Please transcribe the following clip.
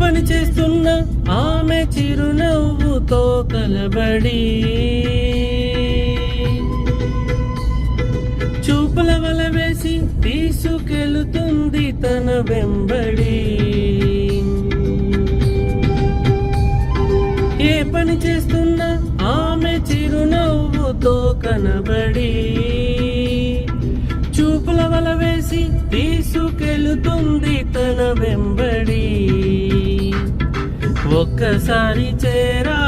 పని చేస్తున్నా ఆమె చిరునవ్వుతో కలబడి చూపుల వల వేసి తీసుకెళుతుంది తన వెంబడి. ఏ పని చేస్తున్నా ఆమె చిరునవ్వుతో కనబడి చూపుల వల వేసి తీసుకెళుతుంది తన వెంబడి. ఒక్కసారి చేరా